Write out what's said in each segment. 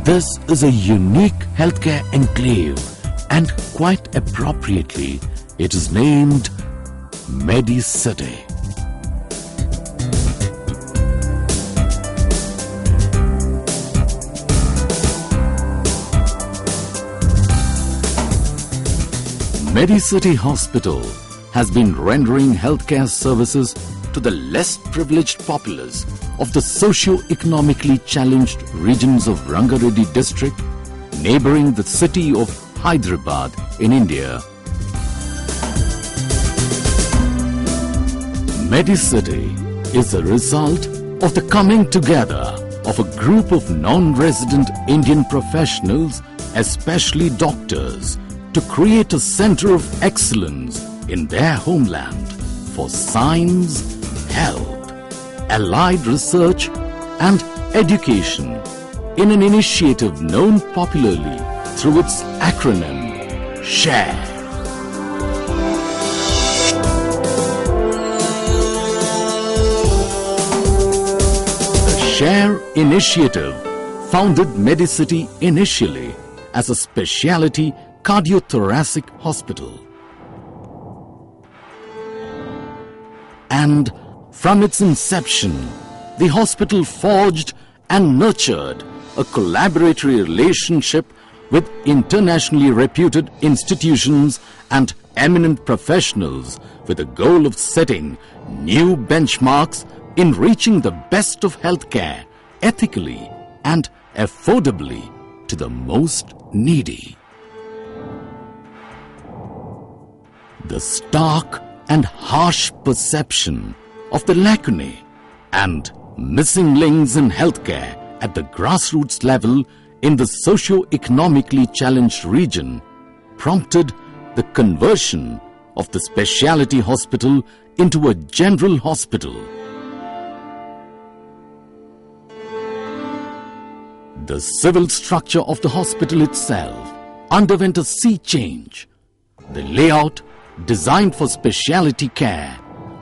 This is a unique healthcare enclave, and quite appropriately, it is named Mediciti. Mediciti Hospital has been rendering healthcare services to the less privileged populace of the socio-economically challenged regions of Rangareddy district, neighboring the city of Hyderabad in India. Mediciti is a result of the coming together of a group of non-resident Indian professionals, especially doctors, to create a center of excellence in their homeland for science, health, allied research and education in an initiative known popularly through its acronym SHARE. The SHARE initiative founded Mediciti initially as a specialty cardiothoracic hospital. And from its inception, the hospital forged and nurtured a collaboratory relationship with internationally reputed institutions and eminent professionals with the goal of setting new benchmarks in reaching the best of healthcare ethically and affordably to the most needy. The stark and harsh perception of the lacunae and missing links in healthcare at the grassroots level in the socio-economically challenged region prompted the conversion of the specialty hospital into a general hospital. The civil structure of the hospital itself underwent a sea change. The layout, designed for specialty care,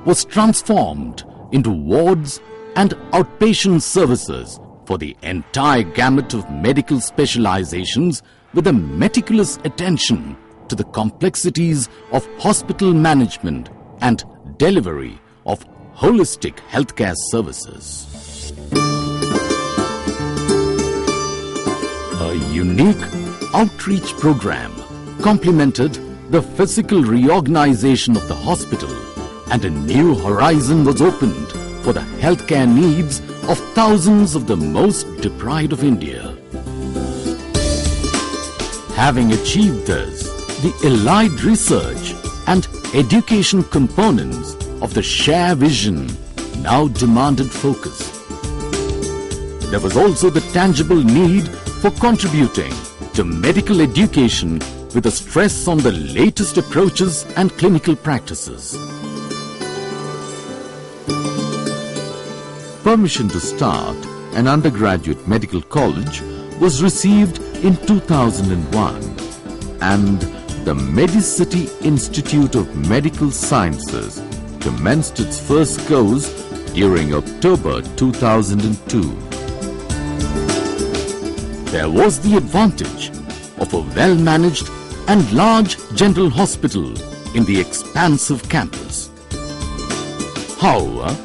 was transformed into wards and outpatient services for the entire gamut of medical specializations, with a meticulous attention to the complexities of hospital management and delivery of holistic healthcare services. A unique outreach program complemented the physical reorganization of the hospital, and a new horizon was opened for the healthcare needs of thousands of the most deprived of India. Having achieved this, the allied research and education components of the SHARE vision now demanded focus. There was also the tangible need for contributing to medical education with a stress on the latest approaches and clinical practices. Permission to start an undergraduate medical college was received in 2001, and the Mediciti Institute of Medical Sciences commenced its first course during October 2002. There was the advantage of a well-managed and large general hospital in the expansive campus. However,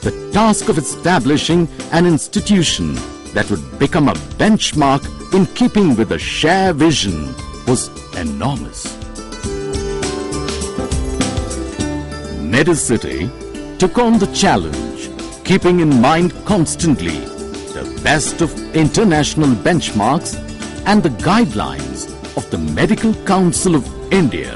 the task of establishing an institution that would become a benchmark in keeping with the SHARE vision was enormous. Mediciti took on the challenge, keeping in mind constantly the best of international benchmarks and the guidelines of the Medical Council of India,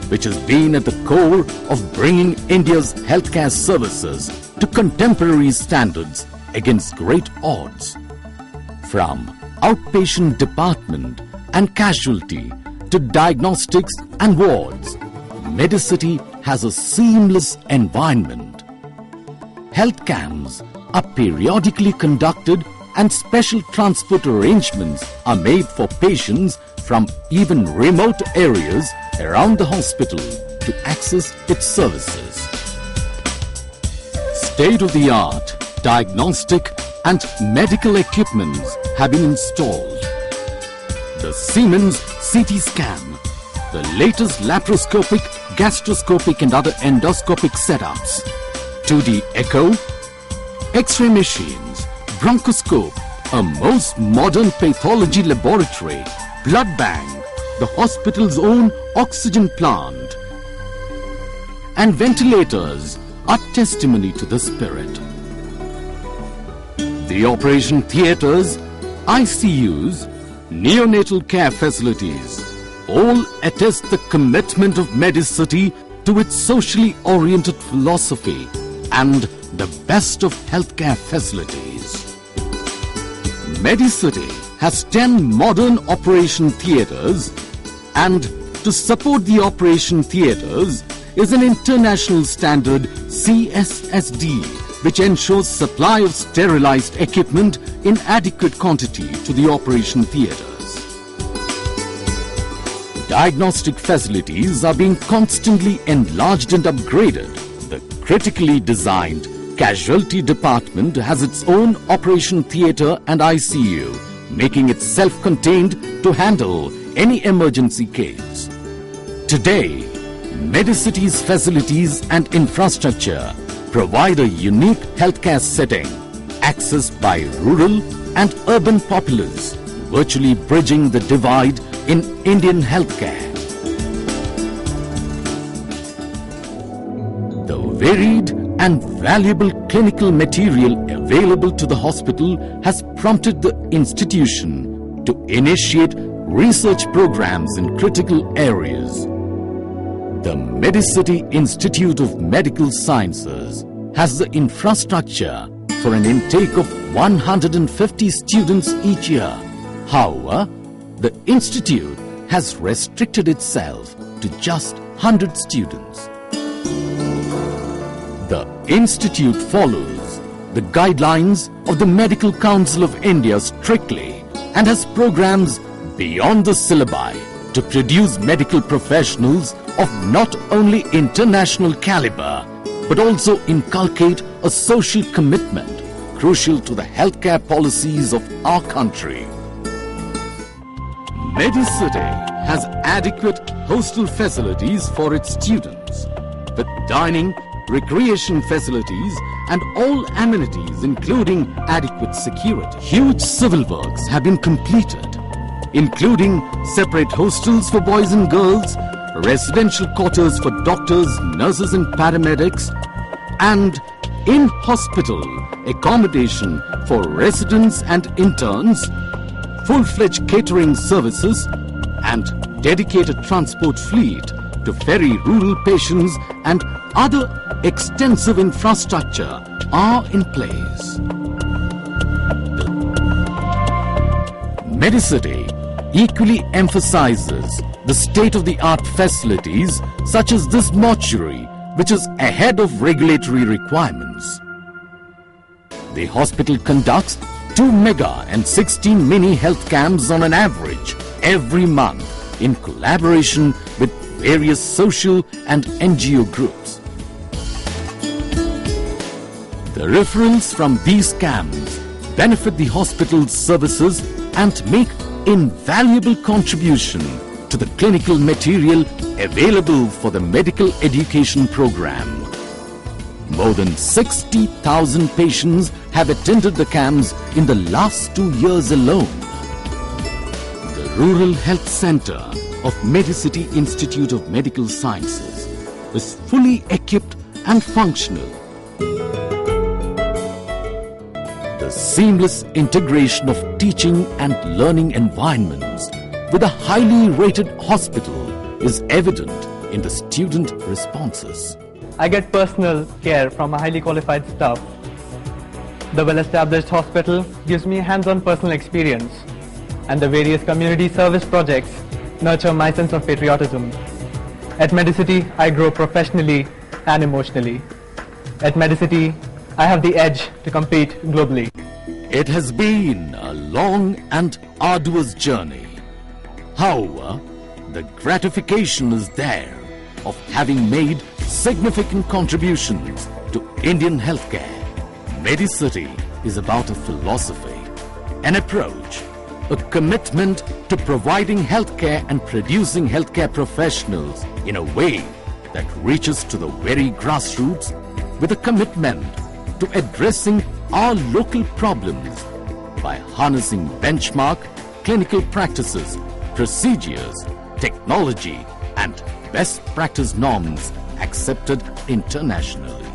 which has been at the core of bringing India's healthcare services to contemporary standards against great odds. From outpatient department and casualty to diagnostics and wards, Mediciti has a seamless environment. Health camps are periodically conducted and special transport arrangements are made for patients from even remote areas around the hospital to access its services. State-of-the-art diagnostic and medical equipments have been installed the Siemens CT scan, the latest laparoscopic, gastroscopic and other endoscopic setups, 2D echo, X-ray machines, bronchoscope, a most modern pathology laboratory, blood bank, the hospital's own oxygen plant, and ventilators are testimony to the spirit. The operation theatres, ICUs, neonatal care facilities all attest the commitment of Medicity to its socially oriented philosophy and the best of healthcare facilities. Medicity has 10 modern operation theatres, and to support the operation theatres is an international standard CSSD, which ensures supply of sterilized equipment in adequate quantity to the operation theatres. Diagnostic facilities are being constantly enlarged and upgraded. The critically designed casualty department has its own operation theatre and ICU, making it self-contained to handle any emergency case. Today, Medicity's facilities and infrastructure provide a unique healthcare setting, accessed by rural and urban populace, virtually bridging the divide in Indian healthcare. The varied and valuable clinical material available to the hospital has prompted the institution to initiate research programs in critical areas. The Medicity Institute of Medical Sciences has the infrastructure for an intake of 150 students each year. However, the institute has restricted itself to just 100 students. The institute follows the guidelines of the Medical Council of India strictly and has programs beyond the syllabi to produce medical professionals of not only international caliber but also inculcate a social commitment crucial to the healthcare policies of our country. Medicity has adequate hostel facilities for its students, with dining, recreation facilities and all amenities including adequate security. Huge civil works have been completed, including separate hostels for boys and girls, residential quarters for doctors, nurses and paramedics, and in-hospital accommodation for residents and interns, full-fledged catering services and dedicated transport fleet to ferry rural patients and other extensive infrastructure are in place. Medicity equally emphasizes the state-of-the-art facilities such as this mortuary, which is ahead of regulatory requirements. The hospital conducts 2 mega and 16 mini health camps on an average every month in collaboration with various social and NGO groups. The referrals from these camps benefit the hospital's services and make invaluable contribution to the clinical material available for the medical education program. More than 60,000 patients have attended the camps in the last 2 years alone. The Rural Health Center of Medicity Institute of Medical Sciences is fully equipped and functional. The seamless integration of teaching and learning environments with a highly rated hospital is evident in the student responses. I get personal care from a highly qualified staff. The well-established hospital gives me hands-on personal experience, and the various community service projects nurture my sense of patriotism. At Medicity, I grow professionally and emotionally. At Medicity, I have the edge to compete globally. It has been a long and arduous journey. However, the gratification is there of having made significant contributions to Indian healthcare. Medicity is about a philosophy, an approach, a commitment to providing healthcare and producing healthcare professionals in a way that reaches to the very grassroots, with a commitment to addressing our local problems by harnessing benchmark clinical practices, procedures, technology and best practice norms accepted internationally.